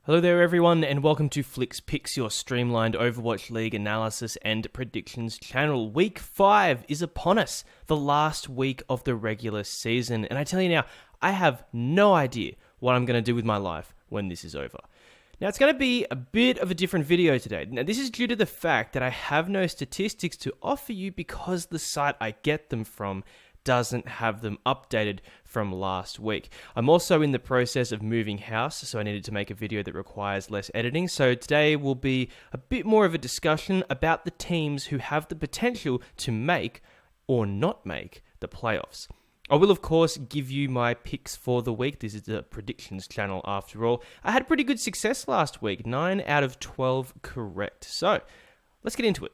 Hello there everyone and welcome to Fliks Picks, your streamlined Overwatch League analysis and predictions channel. Week 5 is upon us, the last week of the regular season, and I tell you now, I have no idea what I'm going to do with my life when this is over. Now it's going to be a bit of a different video today. Now this is due to the fact that I have no statistics to offer you because the site I get them from doesn't have them updated from last week. I'm also in the process of moving house, so I needed to make a video that requires less editing. So today will be a bit more of a discussion about the teams who have the potential to make or not make the playoffs. I will, of course, give you my picks for the week. This is the predictions channel after all. I had pretty good success last week, 9 out of 12 correct. So let's get into it.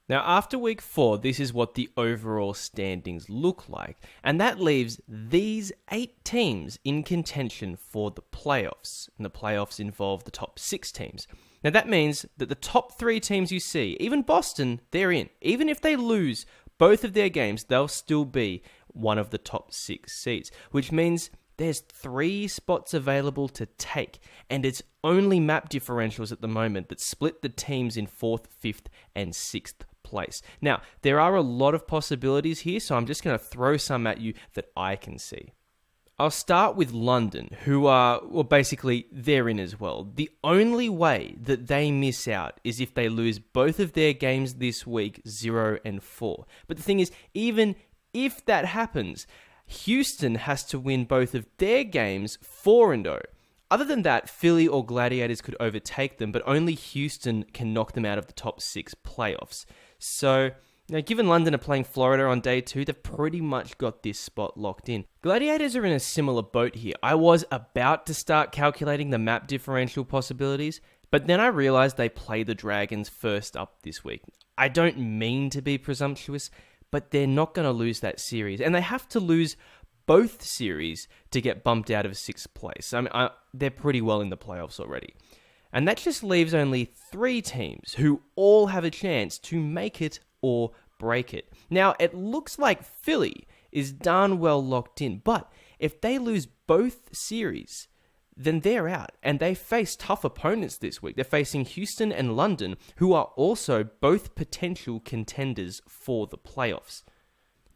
Now, after week 4, this is what the overall standings look like, and that leaves these 8 teams in contention for the playoffs, and the playoffs involve the top 6 teams. Now, that means that the top 3 teams you see, even Boston, they're in. Even if they lose both of their games, they'll still be one of the top 6 seeds, which means there's 3 spots available to take, and it's only map differentials at the moment that split the teams in 4th, 5th, and 6th place. Now, there are a lot of possibilities here, so I'm just going to throw some at you that I can see. I'll start with London, who are, well, basically, they're in as well. The only way that they miss out is if they lose both of their games this week, 0 and 4. But the thing is, even if that happens, Houston has to win both of their games 4 and 0. Other than that, Philly or Gladiators could overtake them, but only Houston can knock them out of the top 6 playoffs. So, given London are playing Florida on day 2, they've pretty much got this spot locked in. Gladiators are in a similar boat here. I was about to start calculating the map differential possibilities, but then I realized they play the Dragons first up this week. I don't mean to be presumptuous, but they're not going to lose that series, and they have to lose both series to get bumped out of 6th place. I mean, they're pretty well in the playoffs already. And that just leaves only 3 teams who all have a chance to make it or break it. Now, it looks like Philly is darn well locked in, but if they lose both series, then they're out, and they face tough opponents this week. They're facing Houston and London, who are also both potential contenders for the playoffs.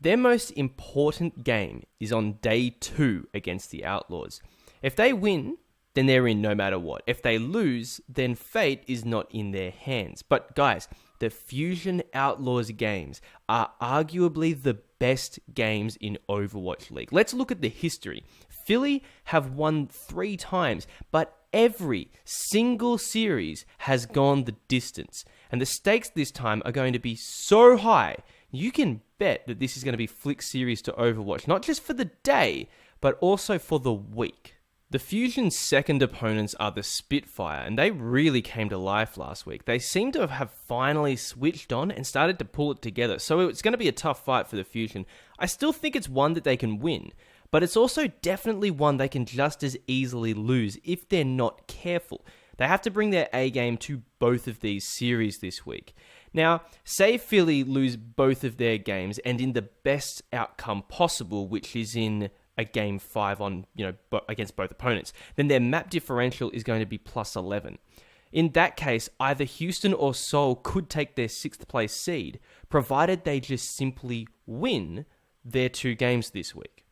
Their most important game is on day 2 against the Outlaws. If they win, then they're in no matter what. If they lose, then fate is not in their hands. But guys, the Fusion Outlaws games are arguably the best games in Overwatch League. Let's look at the history. Philly have won 3 times, but every single series has gone the distance. And the stakes this time are going to be so high, you can bet that this is going to be Flick's series to Overwatch, not just for the day, but also for the week. The Fusion's second opponents are the Spitfire, and they really came to life last week. They seem to have finally switched on and started to pull it together, so it's going to be a tough fight for the Fusion. I still think it's one that they can win, but it's also definitely one they can just as easily lose if they're not careful. They have to bring their A game to both of these series this week. Now, say Philly lose both of their games, and in the best outcome possible, which is in a game 5 on, against both opponents, then their map differential is going to be plus 11. In that case, either Houston or Seoul could take their 6th place seed, provided they just simply win their 2 games this week.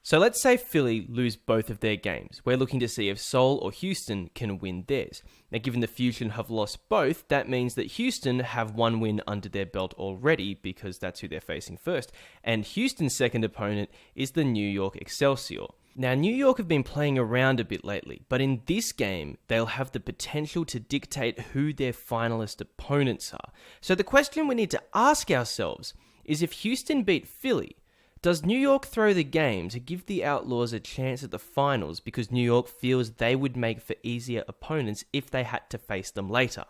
So let's say Philly lose both of their games. We're looking to see if Seoul or Houston can win theirs. Now, given the Fusion have lost both, that means that Houston have 1 win under their belt already because that's who they're facing first. And Houston's second opponent is the New York Excelsior. Now, New York have been playing around a bit lately, but in this game, they'll have the potential to dictate who their finalist opponents are. So the question we need to ask ourselves is, if Houston beat Philly, does New York throw the game to give the Outlaws a chance at the finals because New York feels they would make for easier opponents if they had to face them later?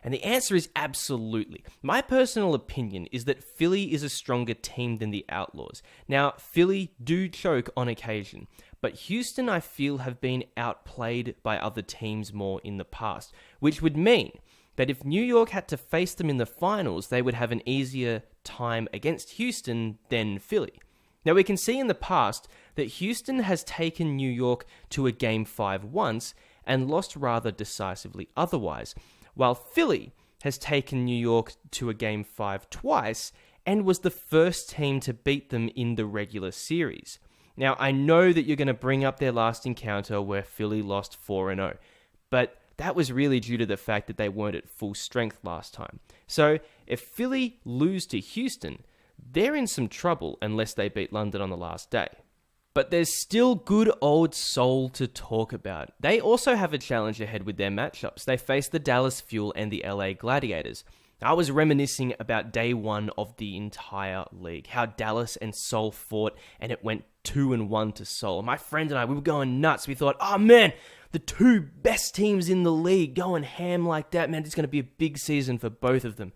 And the answer is absolutely. My personal opinion is that Philly is a stronger team than the Outlaws. Now, Philly do choke on occasion, but Houston, I feel, have been outplayed by other teams more in the past, which would mean that if New York had to face them in the finals, they would have an easier time against Houston than Philly. Now, we can see in the past that Houston has taken New York to a Game 5 once, and lost rather decisively otherwise, while Philly has taken New York to a Game 5 twice and was the first team to beat them in the regular series. Now, I know that you're going to bring up their last encounter where Philly lost 4-0, but that was really due to the fact that they weren't at full strength last time. So, if Philly lose to Houston, they're in some trouble unless they beat London on the last day. But there's still good old Seoul to talk about. They also have a challenge ahead with their matchups. They face the Dallas Fuel and the LA Gladiators. I was reminiscing about day one of the entire league, how Dallas and Seoul fought, and it went 2-1 to Seoul. My friend and I, we were going nuts. We thought, oh man, the two best teams in the league going ham like that, man, it's going to be a big season for both of them.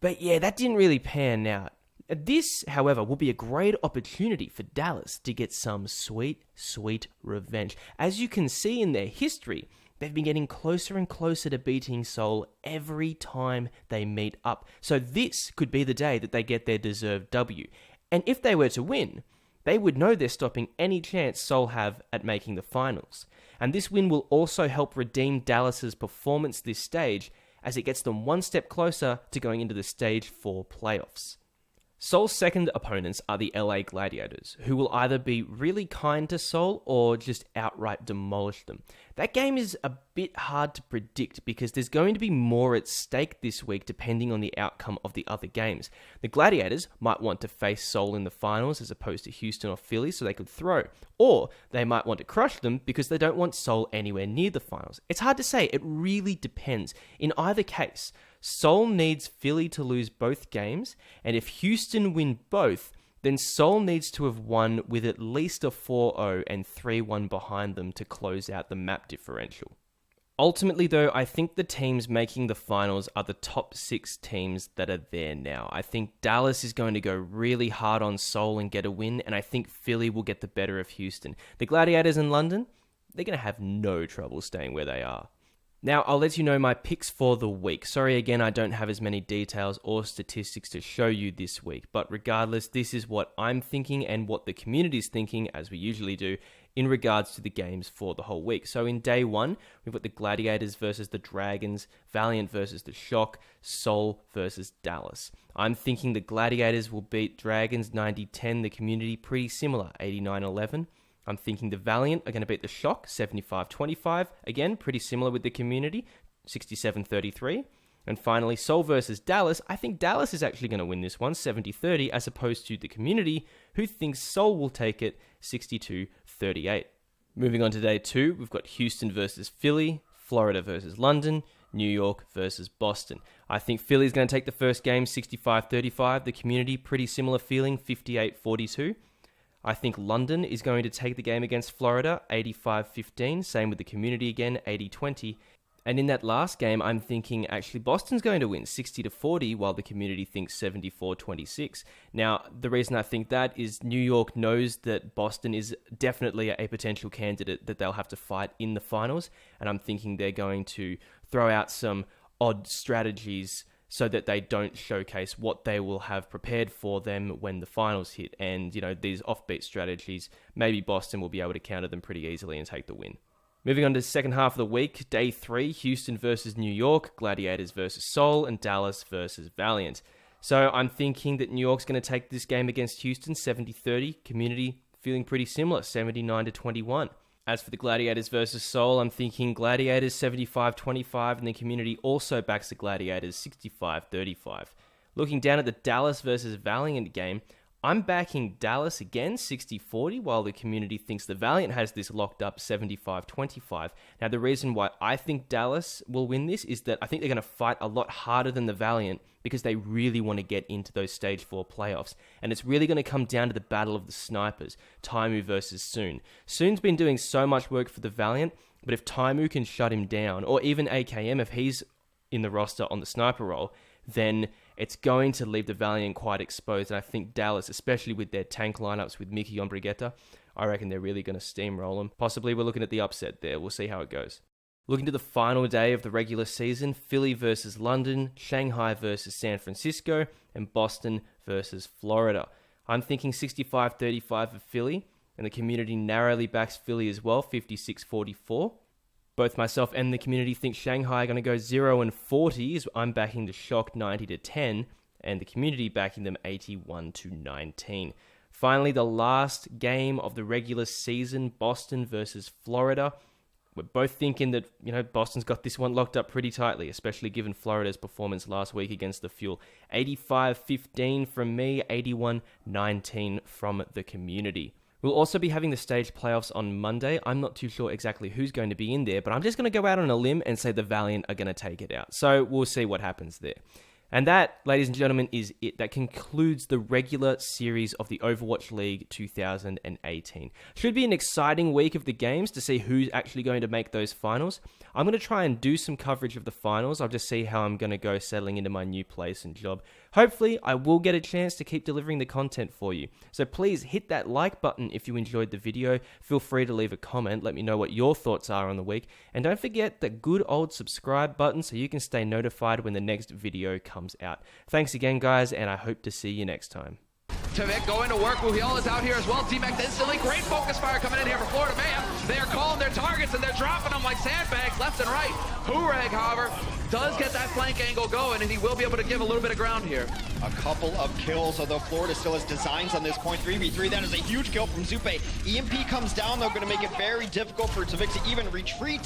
But yeah, that didn't really pan out. This, however, will be a great opportunity for Dallas to get some sweet, sweet revenge. As you can see in their history, they've been getting closer and closer to beating Seoul every time they meet up. So this could be the day that they get their deserved W. And if they were to win, they would know they're stopping any chance Seoul have at making the finals. And this win will also help redeem Dallas's performance this stage, as it gets them one step closer to going into the Stage 4 playoffs. Seoul's second opponents are the LA Gladiators, who will either be really kind to Seoul or just outright demolish them. That game is a bit hard to predict because there's going to be more at stake this week depending on the outcome of the other games. The Gladiators might want to face Seoul in the finals as opposed to Houston or Philly so they could throw, or they might want to crush them because they don't want Seoul anywhere near the finals. It's hard to say, it really depends. In either case, Seoul needs Philly to lose both games, and if Houston win both, then Seoul needs to have won with at least a 4-0 and 3-1 behind them to close out the map differential. Ultimately though, I think the teams making the finals are the top 6 teams that are there now. I think Dallas is going to go really hard on Seoul and get a win, and I think Philly will get the better of Houston. The Gladiators in London, they're going to have no trouble staying where they are. Now, I'll let you know my picks for the week. Sorry again, I don't have as many details or statistics to show you this week, but regardless, this is what I'm thinking and what the community's thinking, as we usually do, in regards to the games for the whole week. So in day one, we've got the Gladiators versus the Dragons, Valiant versus the Shock, Seoul versus Dallas. I'm thinking the Gladiators will beat Dragons 90-10, the community pretty similar, 89-11. I'm thinking the Valiant are going to beat the Shock 75-25. Again, pretty similar with the community, 67-33. And finally, Seoul versus Dallas. I think Dallas is actually going to win this one, 70-30, as opposed to the community, who thinks Seoul will take it 62-38. Moving on to day two, we've got Houston versus Philly, Florida versus London, New York versus Boston. I think Philly's going to take the first game 65-35. The community, pretty similar feeling, 58-42. I think London is going to take the game against Florida, 85-15. Same with the community again, 80-20. And in that last game, I'm thinking actually Boston's going to win 60-40, while the community thinks 74-26. Now, the reason I think that is New York knows that Boston is definitely a potential candidate that they'll have to fight in the finals. And I'm thinking they're going to throw out some odd strategies so that they don't showcase what they will have prepared for them when the finals hit. And, you know, these offbeat strategies, maybe Boston will be able to counter them pretty easily and take the win. Moving on to the second half of the week, day 3, Houston versus New York, Gladiators versus Seoul, and Dallas versus Valiant. So I'm thinking that New York's going to take this game against Houston, 70-30, community feeling pretty similar, 79-21. As for the Gladiators versus Seoul, I'm thinking Gladiators 75-25, and the community also backs the Gladiators 65-35. Looking down at the Dallas versus Valiant game, I'm backing Dallas again 60-40, while the community thinks the Valiant has this locked up 75-25. Now, the reason why I think Dallas will win this is that I think they're going to fight a lot harder than the Valiant because they really want to get into those Stage 4 playoffs. And it's really going to come down to the battle of the snipers, Taimu versus Soon. Soon's been doing so much work for the Valiant, but if Taimu can shut him down, or even AKM if he's in the roster on the sniper role, then it's going to leave the Valiant quite exposed. And I think Dallas, especially with their tank lineups with Mickey on Brigitte, I reckon they're really going to steamroll them. Possibly we're looking at the upset there. We'll see how it goes. Looking to the final day of the regular season, Philly versus London, Shanghai versus San Francisco, and Boston versus Florida. I'm thinking 65-35 for Philly, and the community narrowly backs Philly as well, 56-44. Both myself and the community think Shanghai are going to go 0-40, as I'm backing the Shock 90-10, and the community backing them 81-19. Finally, the last game of the regular season, Boston versus Florida. We're both thinking that, Boston's got this one locked up pretty tightly, especially given Florida's performance last week against the Fuel. 85-15 from me, 81-19 from the community. We'll also be having the stage playoffs on Monday. I'm not too sure exactly who's going to be in there, but I'm just going to go out on a limb and say the Valiant are going to take it out. So we'll see what happens there. And that, ladies and gentlemen, is it. That concludes the regular series of the Overwatch League 2018. Should be an exciting week of the games to see who's actually going to make those finals. I'm going to try and do some coverage of the finals. I'll just see how I'm going to go settling into my new place and job. Hopefully, I will get a chance to keep delivering the content for you. So please hit that like button if you enjoyed the video. Feel free to leave a comment. Let me know what your thoughts are on the week. And don't forget the good old subscribe button so you can stay notified when the next video comes out. Thanks again, guys, and I hope to see you next time. Tavik going to work. Wuhiel is out here as well. T-Mac instantly. Great focus fire coming in here for Florida Mayhem. They are calling their targets and they're dropping them like sandbags left and right. Hurag, however, does get that flank angle going, and he will be able to give a little bit of ground here. A couple of kills, although Florida still has designs on this point. 3v3, that is a huge kill from Zupe. EMP comes down, though, going to make it very difficult for Tavik to even retreat.